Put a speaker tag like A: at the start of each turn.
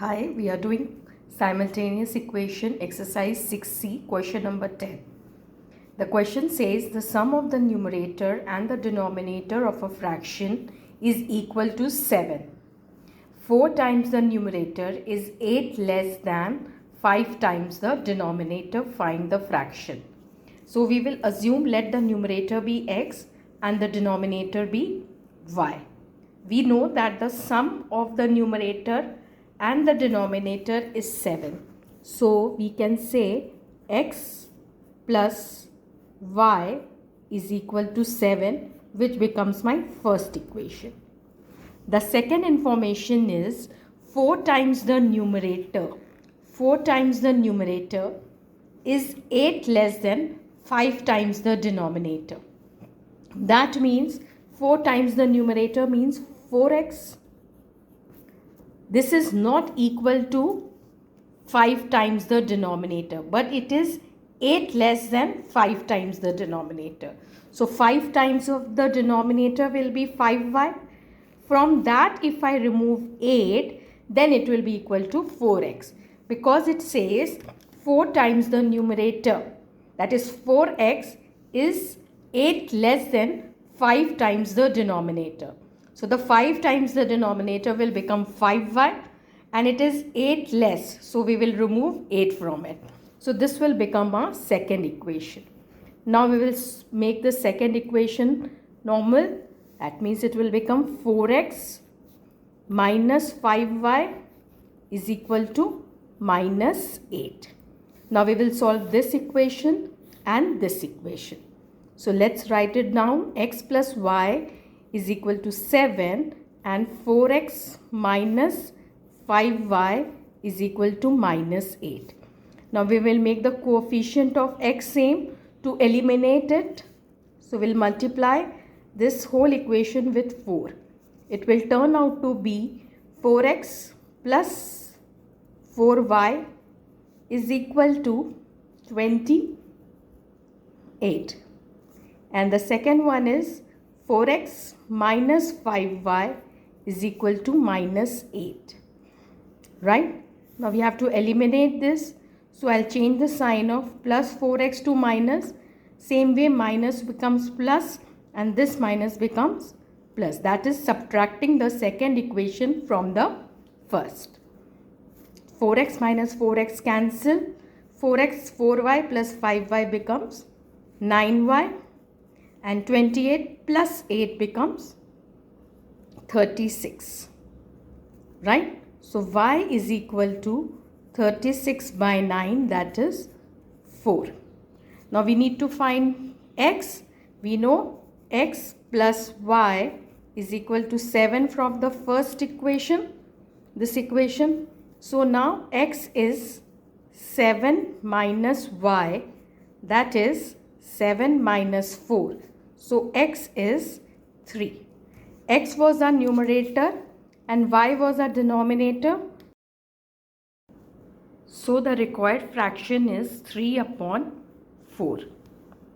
A: Hi, we are doing simultaneous equation exercise 6C, question number 10. The question says the sum of the numerator and the denominator of a fraction is equal to 7. 4 times the numerator is 8 less than 5 times the denominator. Find the fraction. So we will assume let the numerator be x and the denominator be y. We know that the sum of the numerator and the denominator is 7. So we can say x plus y is equal to 7, which becomes my first equation. The second information is 4 times the numerator. 4 times the numerator is 8 less than 5 times the denominator. That means 4 times the numerator means 4x. This is not equal to 5 times the denominator, but it is 8 less than 5 times the denominator. So 5 times of the denominator will be 5y. From that, if I remove 8, then it will be equal to 4x, because it says 4 times the numerator, that is 4x, is 8 less than 5 times the denominator. So the 5 times the denominator will become 5y and it is 8 less. So we will remove 8 from it. So this will become our second equation. Now we will make the second equation normal. That means it will become 4x minus 5y is equal to minus 8. Now we will solve this equation and this equation. So let's write it down. X plus y is equal to 7 and 4x minus 5y is equal to minus 8. Now we will make the coefficient of x same to eliminate it. So we'll multiply this whole equation with 4. It will turn out to be 4x plus 4y is equal to 28. And the second one is 4x minus 5y is equal to minus 8. Right? Now we have to eliminate this. So I'll change the sign of plus 4x to minus. Same way minus becomes plus and this minus becomes plus. That is subtracting the second equation from the first. 4x minus 4x cancel. 4x, 4y plus 5y becomes 9y. And 28 plus 8 becomes 36. Right? So y is equal to 36 by 9, that is 4. Now we need to find x. We know x plus y is equal to 7 from the first equation, this equation. So now x is 7 minus y, that is 7 minus 4. So x is 3. X was our numerator and y was our denominator. So the required fraction is 3 upon 4.